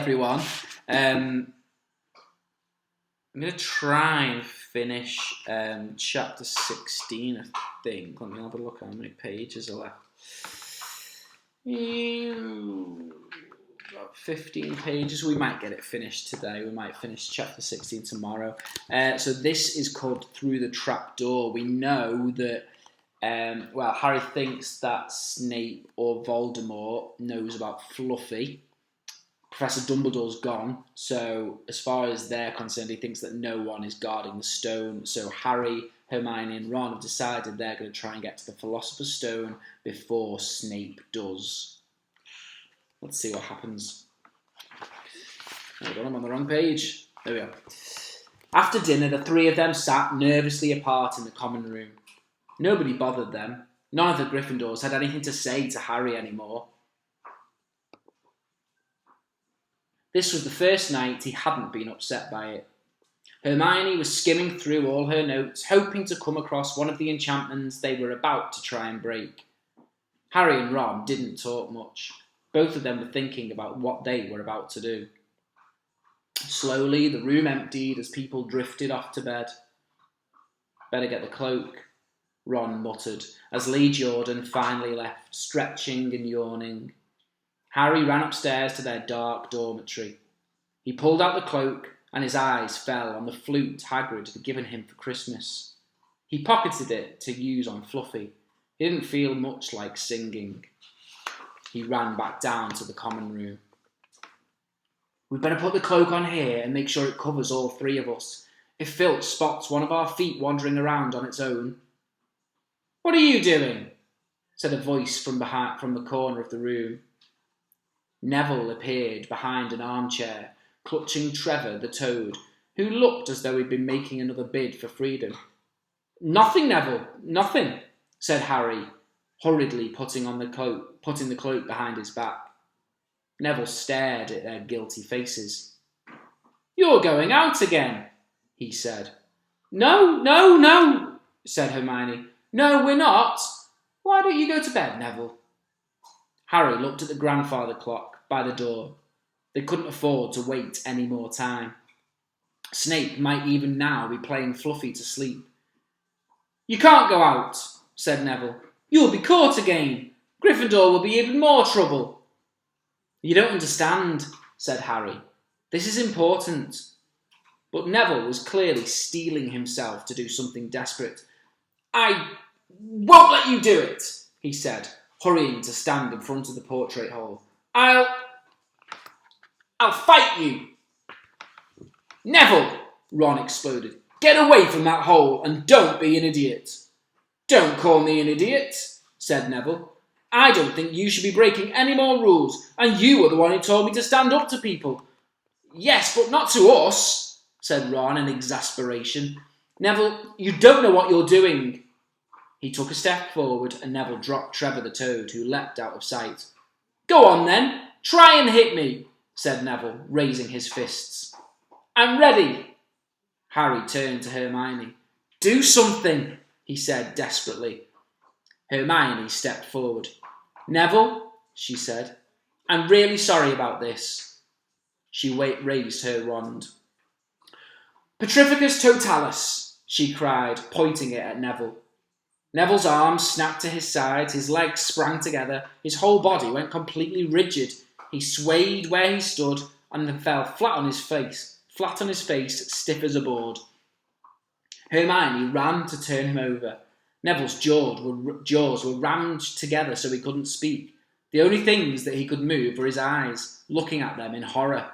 everyone. I'm going to try and finish chapter 16, I think. Let me have a look at how many pages are left. About 15 pages. We might get it finished today. We might finish chapter 16 tomorrow. So this is called Through the Trapdoor. We know that Harry thinks that Snape or Voldemort knows about Fluffy. Professor Dumbledore's gone, so as far as they're concerned, he thinks that no one is guarding the stone. So Harry, Hermione and Ron have decided they're going to try and get to the Philosopher's Stone before Snape does. Let's see what happens. Hold on, I'm on the wrong page. There we go. After dinner, the three of them sat nervously apart in the common room. Nobody bothered them. None of the Gryffindors had anything to say to Harry anymore. This was the first night he hadn't been upset by it. Hermione was skimming through all her notes, hoping to come across one of the enchantments they were about to try and break. Harry and Ron didn't talk much. Both of them were thinking about what they were about to do. Slowly, the room emptied as people drifted off to bed. Better get the cloak, Ron muttered, as Lee Jordan finally left, stretching and yawning. Harry ran upstairs to their dark dormitory. He pulled out the cloak, and his eyes fell on the flute Hagrid had given him for Christmas. He pocketed it to use on Fluffy. He didn't feel much like singing. He ran back down to the common room. "We'd better put the cloak on here and make sure it covers all three of us. If Filch spots one of our feet wandering around on its own..." "What are you doing?" said a voice from the corner of the room. Neville appeared behind an armchair, clutching Trevor the Toad, who looked as though he'd been making another bid for freedom. "Nothing, Neville, nothing," said Harry, hurriedly putting the cloak behind his back. Neville stared at their guilty faces. "You're going out again," he said. No, said Hermione. "No, we're not. Why don't you go to bed, Neville?" Harry looked at the grandfather clock by the door. They couldn't afford to wait any more time. Snape might even now be playing Fluffy to sleep. "You can't go out," said Neville. "You'll be caught again. Gryffindor will be even more trouble." "You don't understand," said Harry. "This is important." But Neville was clearly steeling himself to do something desperate. "I won't let you do it," he said, hurrying to stand in front of the portrait hole. I'll fight you." "Neville!" Ron exploded. "Get away from that hole and don't be an idiot." "Don't call me an idiot," said Neville. "I don't think you should be breaking any more rules, and you were the one who told me to stand up to people." "Yes, but not to us," said Ron in exasperation. "Neville, you don't know what you're doing." He took a step forward and Neville dropped Trevor the Toad, who leapt out of sight. "Go on then, try and hit me," said Neville, raising his fists. "I'm ready." Harry turned to Hermione. "Do something," he said desperately. Hermione stepped forward. "Neville," she said, "I'm really sorry about this." She raised her wand. "Petrificus totalis," she cried, pointing it at Neville. Neville's arms snapped to his sides, his legs sprang together, his whole body went completely rigid. He swayed where he stood and then fell flat on his face, stiff as a board. Hermione ran to turn him over. Neville's jaws were rammed together so he couldn't speak. The only things that he could move were his eyes, looking at them in horror.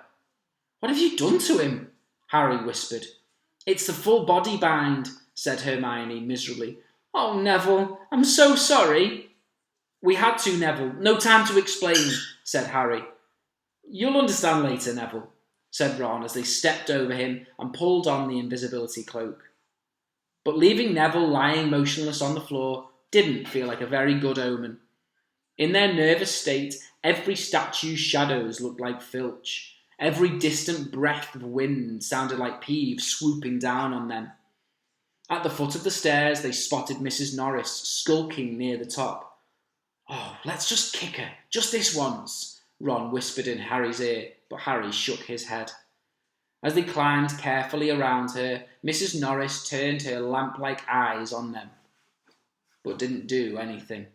"What have you done to him?" Harry whispered. "It's the full body bind," said Hermione miserably. "Oh, Neville, I'm so sorry." "We had to, Neville. No time to explain," said Harry. "You'll understand later, Neville," said Ron as they stepped over him and pulled on the invisibility cloak. But leaving Neville lying motionless on the floor didn't feel like a very good omen. In their nervous state, every statue's shadows looked like Filch. Every distant breath of wind sounded like Peeves swooping down on them. At the foot of the stairs, they spotted Mrs. Norris skulking near the top. "Oh, let's just kick her, just this once," Ron whispered in Harry's ear. but Harry shook his head. As they climbed carefully around her, Mrs. Norris turned her lamp-like eyes on them, but didn't do anything.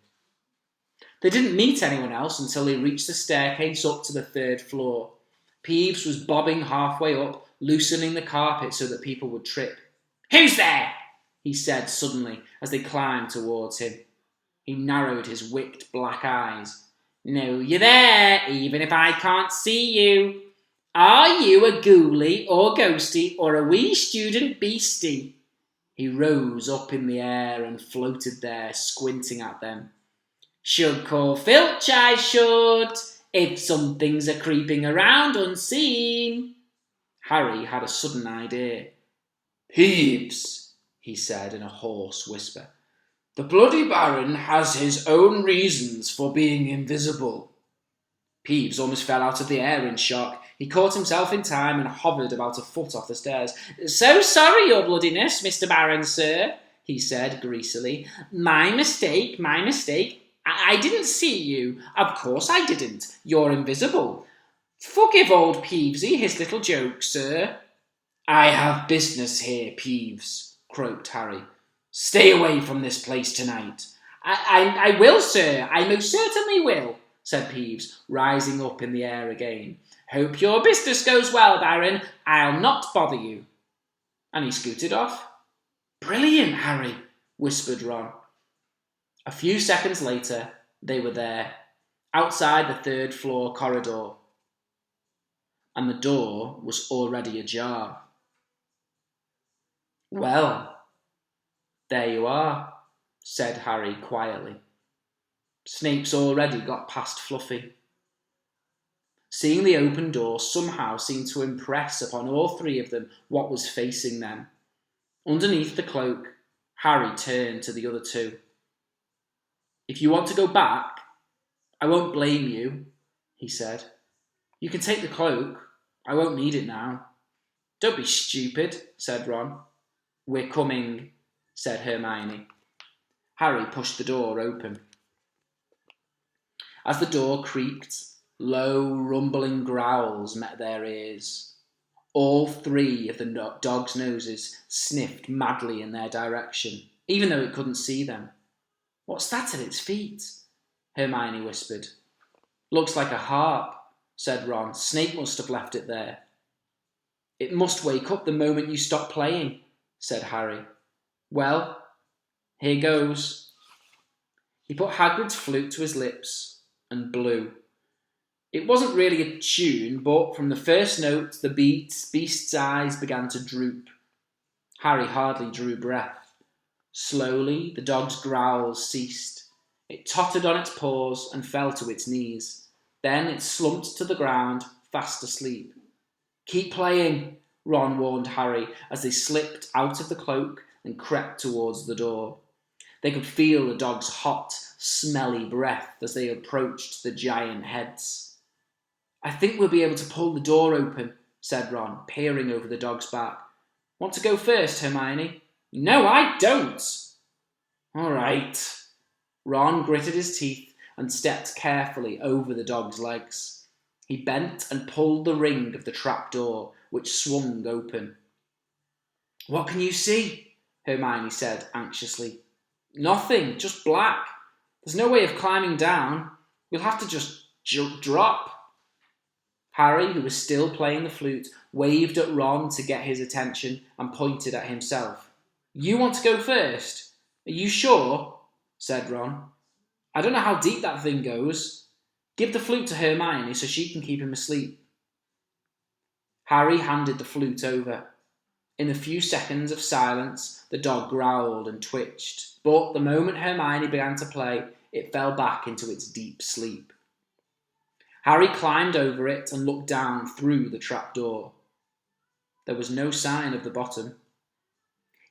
They didn't meet anyone else until they reached the staircase up to the 3rd floor. Peeves was bobbing halfway up, loosening the carpet so that people would trip. "Who's there?" he said suddenly as they climbed towards him. He narrowed his wicked black eyes. "Know you're there, even if I can't see you. Are you a ghoulie or ghosty or a wee student beastie?" He rose up in the air and floated there, squinting at them. "Should call Filch, I should, if some things are creeping around unseen." Harry had a sudden idea. "Peeves," he said in a hoarse whisper. "The bloody Baron has his own reasons for being invisible." Peeves almost fell out of the air in shock. He caught himself in time and hovered about a foot off the stairs. "So sorry, your bloodiness, Mr. Baron, sir," he said greasily. My mistake. I didn't see you. Of course I didn't. You're invisible. Forgive old Peevesy his little joke, sir." "I have business here, Peeves," croaked Harry. "Stay away from this place tonight." I will, sir. I most certainly will," said Peeves, rising up in the air again. "Hope your business goes well, Baron. I'll not bother you." And he scooted off. "Brilliant, Harry," whispered Ron. A few seconds later, they were there, outside the 3rd floor corridor, and the door was already ajar. "Well, there you are," said Harry quietly. Snape's already got past Fluffy. Seeing the open door somehow seemed to impress upon all 3 of them what was facing them. Underneath the cloak, Harry turned to the other 2. "If you want to go back, I won't blame you," he said. "You can take the cloak. I won't need it now." "Don't be stupid," said Ron. "We're coming," said Hermione. Harry pushed the door open. As the door creaked, low, rumbling growls met their ears. All 3 of the dog's noses sniffed madly in their direction, even though it couldn't see them. "What's that at its feet?" Hermione whispered. "Looks like a harp," said Ron. "Snape must have left it there." "It must wake up the moment you stop playing," said Harry. "Well, here goes." He put Hagrid's flute to his lips and blew. It wasn't really a tune, but from the first note, the beast's eyes began to droop. Harry hardly drew breath. Slowly, the dog's growls ceased. It tottered on its paws and fell to its knees. Then it slumped to the ground, fast asleep. "Keep playing," Ron warned Harry as they slipped out of the cloak and crept towards the door. They could feel the dog's hot, smelly breath as they approached the giant heads. "I think we'll be able to pull the door open," said Ron, peering over the dog's back. "Want to go first, Hermione?" "No, I don't." "All right." Ron gritted his teeth and stepped carefully over the dog's legs. He bent and pulled the ring of the trapdoor, which swung open. "What can you see?" Hermione said anxiously. "Nothing, just black. There's no way of climbing down. We'll have to just drop." Harry, who was still playing the flute, waved at Ron to get his attention and pointed at himself. "You want to go first? Are you sure?" said Ron. "I don't know how deep that thing goes. Give the flute to Hermione so she can keep him asleep." Harry handed the flute over. In the few seconds of silence, the dog growled and twitched, but the moment Hermione began to play, it fell back into its deep sleep. Harry climbed over it and looked down through the trapdoor. There was no sign of the bottom.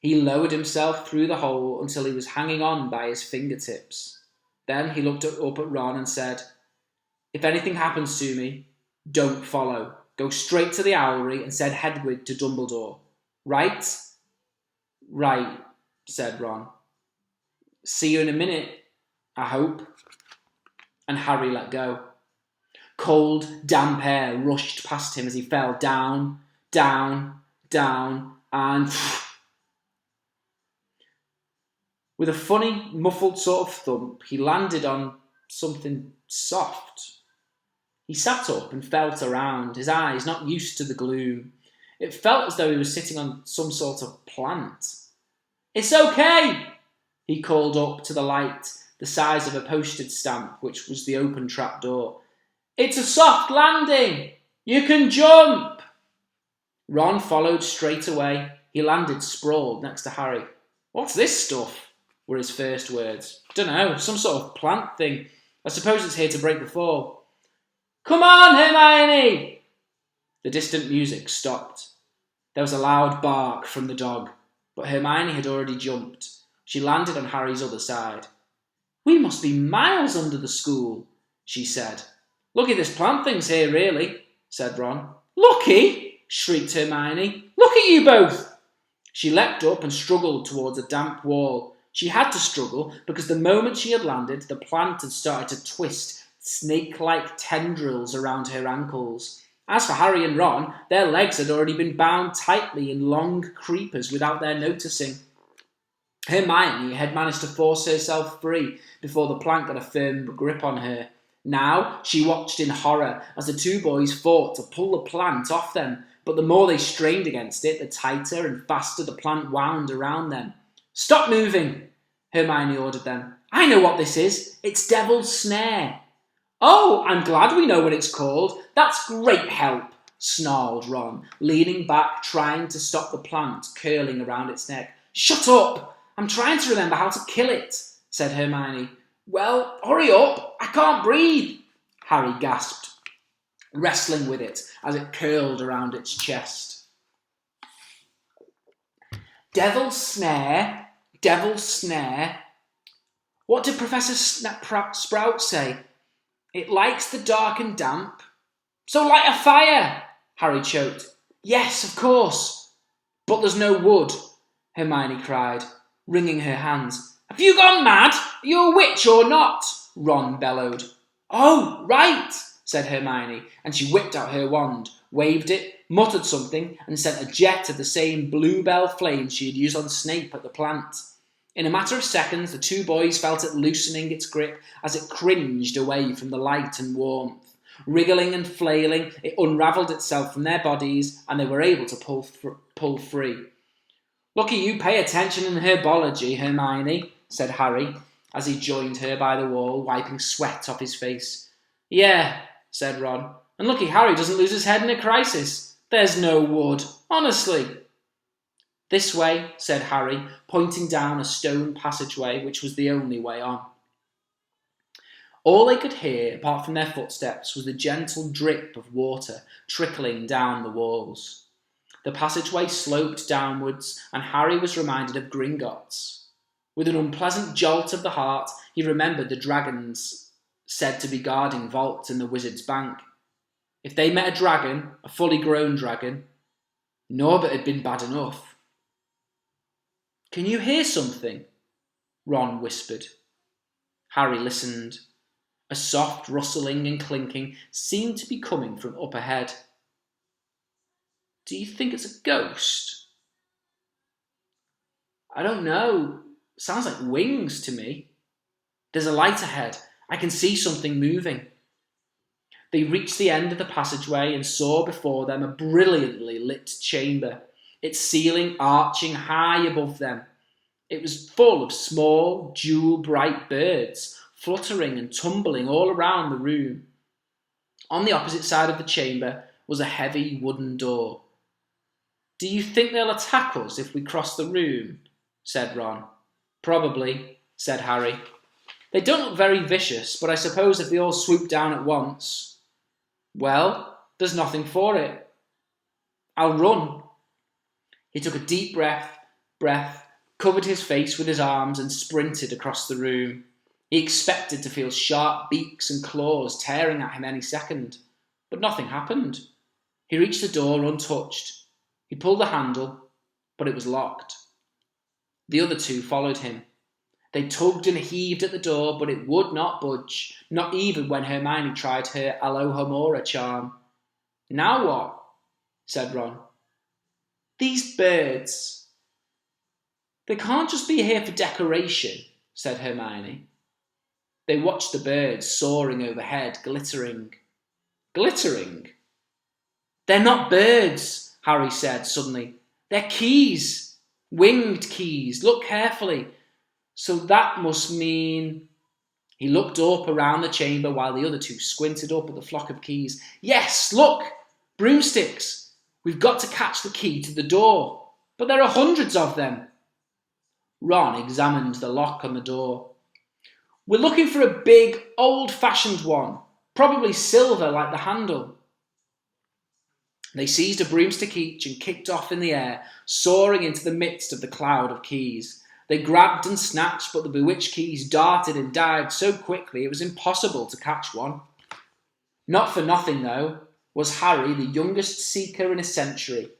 He lowered himself through the hole until he was hanging on by his fingertips. Then he looked up at Ron and said, "If anything happens to me, don't follow. Go straight to the owlery and send Hedwig to Dumbledore. Right?" "Right," said Ron. "See you in a minute, I hope." And Harry let go. Cold, damp air rushed past him as he fell down, down, down, and with a funny, muffled sort of thump, he landed on something soft. He sat up and felt around, his eyes not used to the gloom. It felt as though he was sitting on some sort of plant. "It's okay," he called up to the light, the size of a postage stamp, which was the open trapdoor. "It's a soft landing. You can jump." Ron followed straight away. He landed sprawled next to Harry. "What's this stuff?" were his first words. "Dunno, some sort of plant thing. I suppose it's here to break the fall." "Come on, Hermione!" The distant music stopped. There was a loud bark from the dog, but Hermione had already jumped. She landed on Harry's other side. "We must be miles under the school," she said. "Lucky this plant thing's here, really," said Ron. "Lucky?" shrieked Hermione. "Look at you both!" She leapt up and struggled towards a damp wall. She had to struggle because the moment she had landed, the plant had started to twist snake-like tendrils around her ankles. As for Harry and Ron, their legs had already been bound tightly in long creepers without their noticing. Hermione had managed to force herself free before the plant got a firm grip on her. Now she watched in horror as the two boys fought to pull the plant off them, but the more they strained against it, the tighter and faster the plant wound around them. "Stop moving," Hermione ordered them. "I know what this is. It's Devil's Snare." "Oh, I'm glad we know what it's called. That's great help," snarled Ron, leaning back, trying to stop the plant curling around its neck. "Shut up! I'm trying to remember how to kill it," said Hermione. "Well, hurry up! I can't breathe," Harry gasped, wrestling with it as it curled around its chest. Devil's Snare, Devil's Snare. What did Professor Sprout say? It likes the dark and damp. So light a fire, Harry choked. Yes, of course. But there's no wood, Hermione cried, wringing her hands. Have you gone mad? Are you a witch or not? Ron bellowed. Oh, right, said Hermione, and she whipped out her wand, waved it, muttered something, and sent a jet of the same bluebell flame she had used on Snape at the plant. In a matter of seconds, the two boys felt it loosening its grip as it cringed away from the light and warmth. Wriggling and flailing, it unravelled itself from their bodies, and they were able to pull free. Lucky you pay attention in herbology, Hermione, said Harry, as he joined her by the wall, wiping sweat off his face. Yeah, said Ron, and lucky Harry doesn't lose his head in a crisis. There's no wood, honestly. This way, said Harry, pointing down a stone passageway which was the only way on. All they could hear, apart from their footsteps, was the gentle drip of water trickling down the walls. The passageway sloped downwards, and Harry was reminded of Gringotts. With an unpleasant jolt of the heart, he remembered the dragons said to be guarding vaults in the Wizard's Bank. If they met a dragon, a fully grown dragon, Norbert had been bad enough. Can you hear something? Ron whispered. Harry listened. A soft rustling and clinking seemed to be coming from up ahead. Do you think it's a ghost? I don't know. Sounds like wings to me. There's a light ahead. I can see something moving. They reached the end of the passageway and saw before them a brilliantly lit chamber, its ceiling arching high above them. It was full of small, jewel-bright birds, fluttering and tumbling all around the room. On the opposite side of the chamber was a heavy wooden door. Do you think they'll attack us if we cross the room? Said Ron. Probably, said Harry. They don't look very vicious, but I suppose if they all swoop down at once... Well, there's nothing for it. I'll run. He took a deep breath, covered his face with his arms and sprinted across the room. He expected to feel sharp beaks and claws tearing at him any second, but nothing happened. He reached the door untouched. He pulled the handle, but it was locked. The other two followed him. They tugged and heaved at the door, but it would not budge, not even when Hermione tried her Alohomora charm. "Now what?" said Ron. "These birds. They can't just be here for decoration," said Hermione. They watched the birds soaring overhead, glittering. Glittering? "They're not birds," Harry said suddenly. "They're keys. Winged keys. Look carefully. So that must mean..." He looked up around the chamber while the other two squinted up at the flock of keys. "Yes, look! Broomsticks! We've got to catch the key to the door. But there are hundreds of them." Ron examined the lock on the door. "We're looking for a big, old-fashioned one. Probably silver like the handle." They seized a broomstick each and kicked off in the air, soaring into the midst of the cloud of keys. They grabbed and snatched, but the bewitched keys darted and dived so quickly it was impossible to catch one. Not for nothing, though, was Harry the youngest seeker in a century.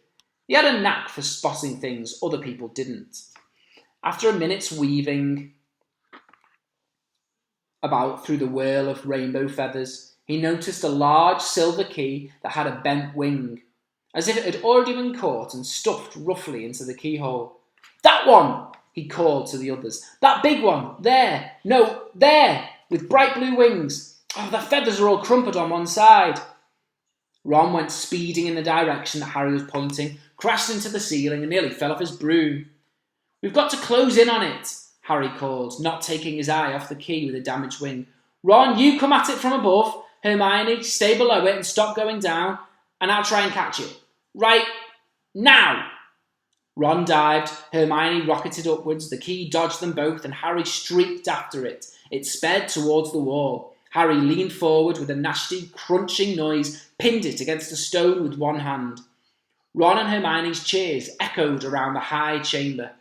He had a knack for spotting things other people didn't. After a minute's weaving about through the whirl of rainbow feathers, he noticed a large silver key that had a bent wing, as if it had already been caught and stuffed roughly into the keyhole. "That one!" he called to the others. "That big one! There! No, there! With bright blue wings! Oh, the feathers are all crumpled on one side!" Ron went speeding in the direction that Harry was pointing, crashed into the ceiling and nearly fell off his broom. "We've got to close in on it," Harry called, not taking his eye off the key with a damaged wing. "Ron, you come at it from above. Hermione, stay below it and stop going down, and I'll try and catch it. Right now!" Ron dived, Hermione rocketed upwards, the key dodged them both, and Harry streaked after it. It sped towards the wall. Harry leaned forward with a nasty, crunching noise, pinned it against a stone with one hand. Ron and Hermione's cheers echoed around the high chamber.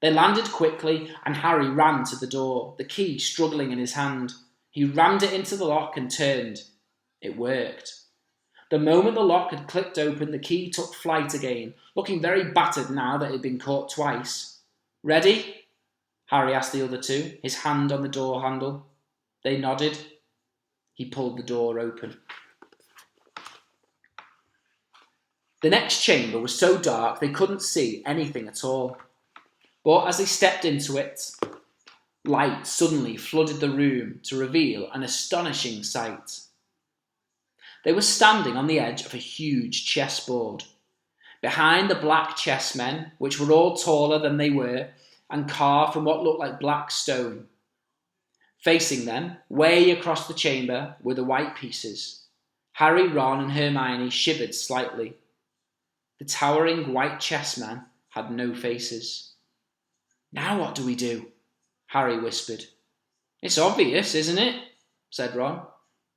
They landed quickly, and Harry ran to the door, the key struggling in his hand. He rammed it into the lock and turned. It worked. The moment the lock had clicked open, the key took flight again, looking very battered now that it had been caught twice. "Ready?" Harry asked the other two, his hand on the door handle. They nodded. He pulled the door open. The next chamber was so dark they couldn't see anything at all. But as they stepped into it, light suddenly flooded the room to reveal an astonishing sight. They were standing on the edge of a huge chessboard. Behind the black chessmen, which were all taller than they were, and carved from what looked like black stone. Facing them, way across the chamber, were the white pieces. Harry, Ron, and Hermione shivered slightly. The towering white chessmen had no faces. "Now what do we do?" Harry whispered. "It's obvious, isn't it?" said Ron.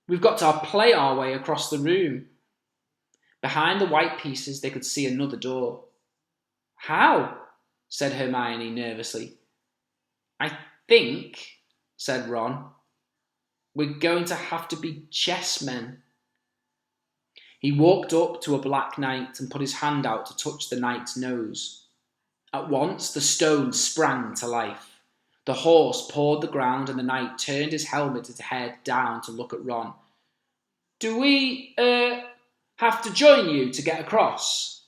"We've got to play our way across the room." Behind the white pieces they could see another door. "How?" said Hermione nervously. "I think," said Ron, "we're going to have to be chessmen." He walked up to a black knight and put his hand out to touch the knight's nose. At once the stone sprang to life. The horse pawed the ground and the knight turned his helmeted head down to look at Ron. "Do we, have to join you to get across?"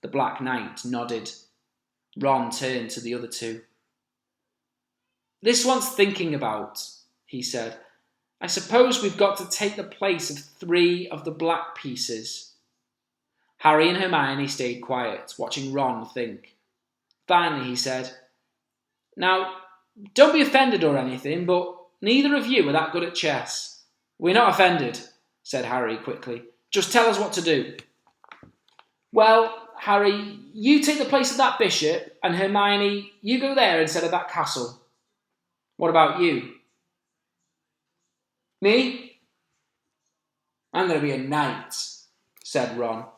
The black knight nodded. Ron turned to the other two. "This wants thinking about," he said. "I suppose we've got to take the place of 3 of the black pieces." Harry and Hermione stayed quiet, watching Ron think. Finally he said, "Now, don't be offended or anything, but neither of you are that good at chess." "We're not offended," said Harry quickly. "Just tell us what to do." "Well, Harry, you take the place of that bishop, and Hermione, you go there instead of that castle." "What about you?" "Me? I'm going to be a knight," said Ron.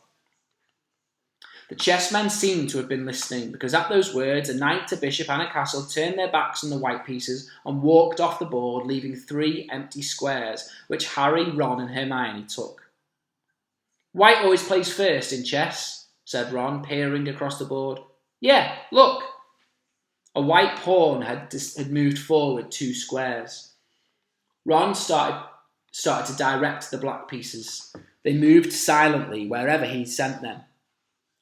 The chessmen seemed to have been listening, because at those words, a knight, a bishop, and a castle turned their backs on the white pieces and walked off the board, leaving 3 empty squares, which Harry, Ron, and Hermione took. "White always plays first in chess," said Ron, peering across the board. "Yeah, look." A white pawn had moved forward 2 squares. Ron started to direct the black pieces. They moved silently wherever he sent them.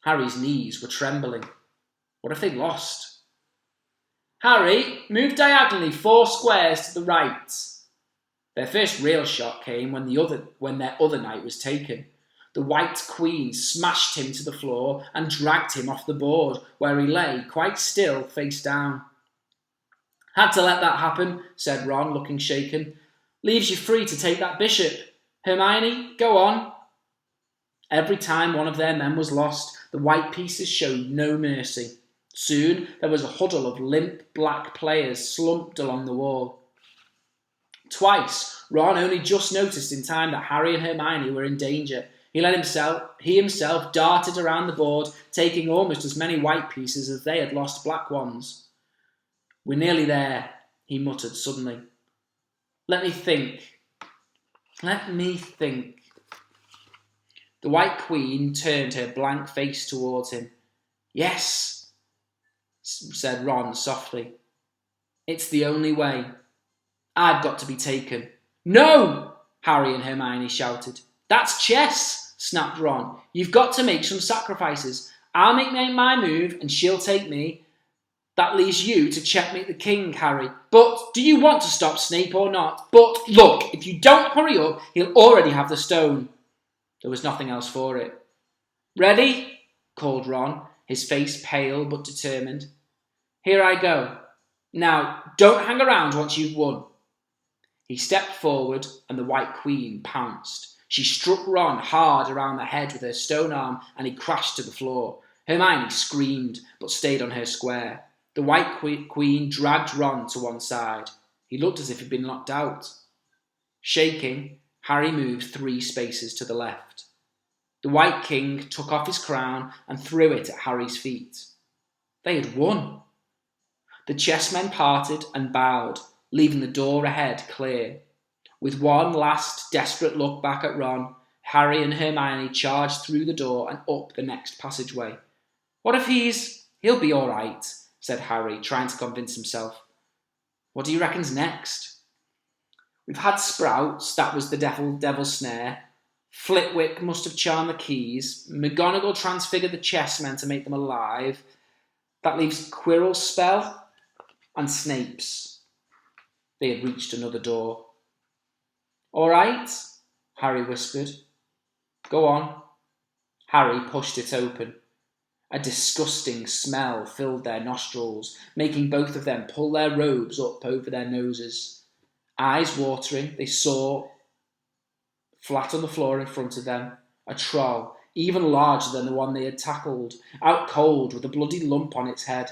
Harry's knees were trembling. What if they lost? Harry, move diagonally 4 squares to the right. Their first real shot came when their other knight was taken. The white queen smashed him to the floor and dragged him off the board, where he lay, quite still, face down. Had to let that happen, said Ron, looking shaken. Leaves you free to take that bishop. Hermione, go on. Every time one of their men was lost, the white pieces showed no mercy. Soon there was a huddle of limp black players slumped along the wall. Twice, Ron only just noticed in time that Harry and Hermione were in danger. He himself darted around the board, taking almost as many white pieces as they had lost black ones. We're nearly there, he muttered suddenly. Let me think. The white queen turned her blank face towards him. Yes, said Ron softly. It's the only way. I've got to be taken. No! Harry and Hermione shouted. That's chess, snapped Ron. You've got to make some sacrifices. I'll make my move and she'll take me. That leaves you to checkmate the king, Harry. But do you want to stop Snape or not? But look, if you don't hurry up, he'll already have the stone. There was nothing else for it. Ready? Called Ron, his face pale but determined. Here I go. Now, don't hang around once you've won. He stepped forward and the White Queen pounced. She struck Ron hard around the head with her stone arm and he crashed to the floor. Hermione screamed but stayed on her square. The White Queen dragged Ron to one side. He looked as if he'd been knocked out. Shaking, Harry moved 3 spaces to the left. The White King took off his crown and threw it at Harry's feet. They had won. The chessmen parted and bowed, leaving the door ahead clear. With one last desperate look back at Ron, Harry and Hermione charged through the door and up the next passageway. What if he'll be all right, said Harry, trying to convince himself. What do you reckon's next? We've had Sprouts, that was the devil's snare. Flitwick must have charmed the keys. McGonagall transfigured the chessmen to make them alive. That leaves Quirrell's spell and Snape's. They had reached another door. All right, Harry whispered. Go on. Harry pushed it open. A disgusting smell filled their nostrils, making both of them pull their robes up over their noses. Eyes watering, they saw, flat on the floor in front of them, a troll, even larger than the one they had tackled, out cold with a bloody lump on its head.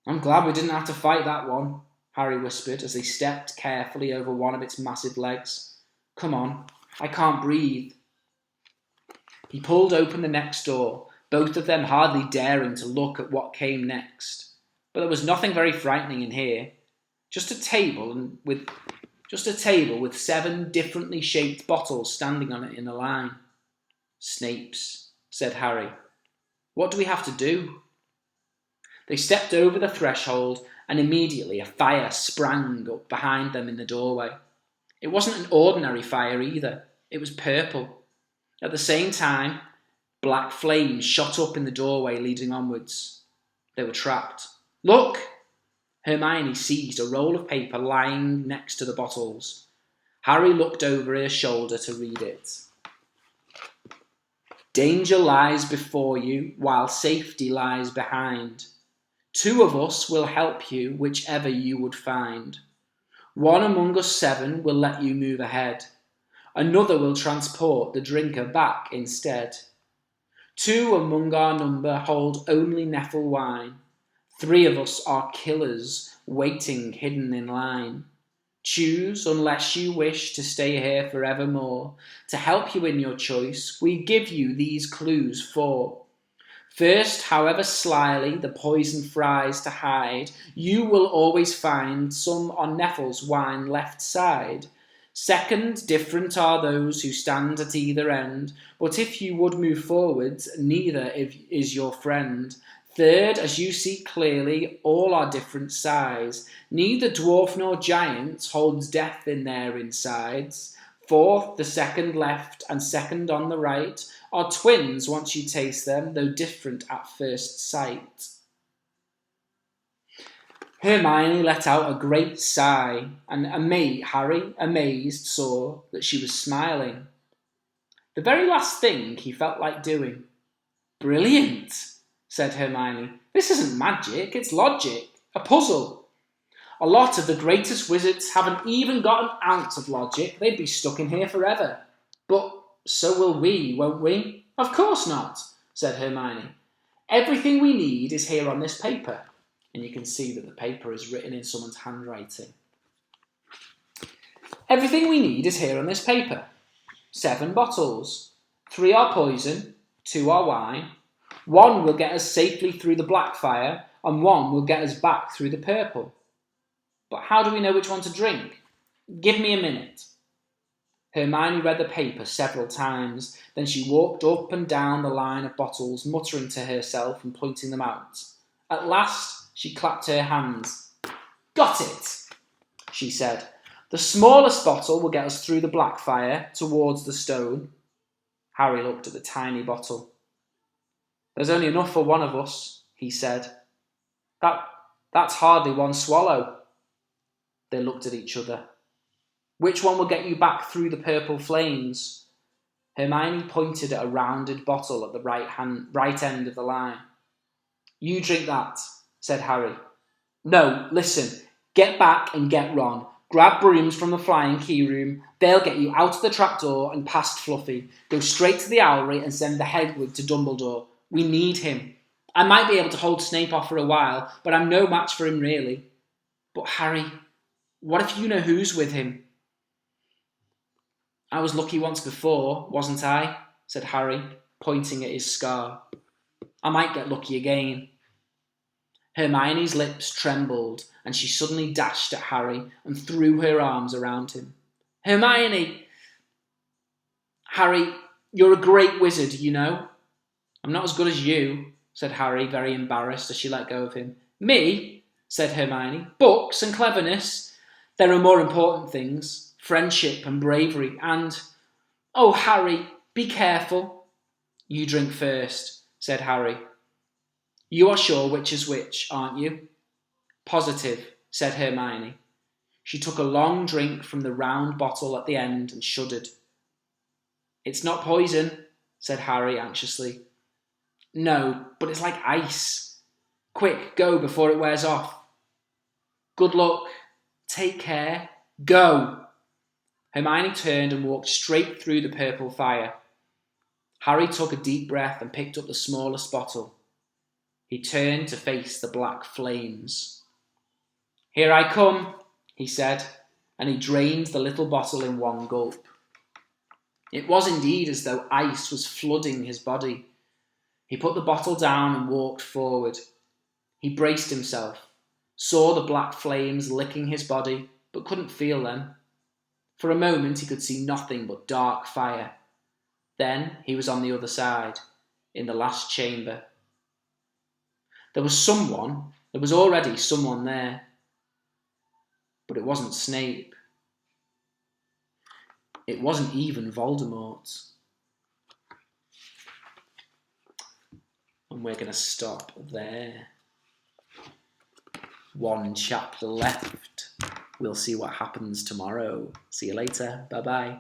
I'm glad we didn't have to fight that one, Harry whispered as they stepped carefully over one of its massive legs. Come on, I can't breathe. He pulled open the next door, both of them hardly daring to look at what came next. But there was nothing very frightening in here. Just a table with 7 differently shaped bottles standing on it in a line. Snape's, said Harry. What do we have to do? They stepped over the threshold and immediately a fire sprang up behind them in the doorway. It wasn't an ordinary fire either. It was purple. At the same time, black flames shot up in the doorway leading onwards. They were trapped. Look! Hermione seized a roll of paper lying next to the bottles. Harry looked over her shoulder to read it. Danger lies before you, while safety lies behind. 2 of us will help you, whichever you would find. 1 among us 7 will let you move ahead. Another will transport the drinker back instead. 2 among our number hold only Neffel wine. 3 of us are killers, waiting hidden in line. Choose, unless you wish to stay here forevermore. To help you in your choice, we give you these clues 4. First, however slyly the poison fries to hide, you will always find some on Neffel's wine left side. Second, different are those who stand at either end, but if you would move forwards, neither is your friend. Third, as you see clearly, all are different size. Neither dwarf nor giant holds death in their insides. Fourth, the second left and second on the right are twins once you taste them, though different at first sight. Hermione let out a great sigh, and Harry, amazed, saw that she was smiling. The very last thing he felt like doing. Brilliant, said Hermione. This isn't magic, it's logic, a puzzle. A lot of the greatest wizards haven't even got an ounce of logic. They'd be stuck in here forever. But so will we, won't we? Of course not, said Hermione. Everything we need is here on this paper. And you can see that the paper is written in someone's handwriting. Everything we need is here on this paper. 7 bottles. 3 are poison, 2 are wine. 1 will get us safely through the black fire, and 1 will get us back through the purple. But how do we know which one to drink? Give me a minute. Hermione read the paper several times. Then she walked up and down the line of bottles, muttering to herself and pointing them out. At last, she clapped her hands. Got it, she said. The smallest bottle will get us through the black fire towards the stone. Harry looked at the tiny bottle. There's only enough for one of us, he said. That's hardly 1 swallow. They looked at each other. Which one will get you back through the purple flames? Hermione pointed at a rounded bottle at the right end of the line. You drink that, said Harry. No, listen. Get back and get Ron. Grab brooms from the flying key room. They'll get you out of the trapdoor and past Fluffy. Go straight to the owlery and send the Hedwig to Dumbledore. We need him. I might be able to hold Snape off for a while, but I'm no match for him really. But Harry, what if you know who's with him? I was lucky once before, wasn't I? Said Harry, pointing at his scar. I might get lucky again. Hermione's lips trembled, and she suddenly dashed at Harry and threw her arms around him. Hermione! Harry, you're a great wizard, you know. I'm not as good as you, said Harry, very embarrassed as she let go of him. Me? Said Hermione. Books and cleverness. There are more important things. Friendship and bravery and... Oh, Harry, be careful. You drink first, said Harry. You are sure which is which, aren't you? Positive, said Hermione. She took a long drink from the round bottle at the end and shuddered. It's not poison, said Harry anxiously. No, but it's like ice. Quick, go before it wears off. Good luck. Take care. Go. Hermione turned and walked straight through the purple fire. Harry took a deep breath and picked up the smallest bottle. He turned to face the black flames. Here I come, he said, and he drained the little bottle in one gulp. It was indeed as though ice was flooding his body. He put the bottle down and walked forward. He braced himself, saw the black flames licking his body, but couldn't feel them. For a moment he could see nothing but dark fire. Then he was on the other side, in the last chamber. There was already someone there. But it wasn't Snape. It wasn't even Voldemort. And we're going to stop there. 1 chapter left. We'll see what happens tomorrow. See you later. Bye-bye.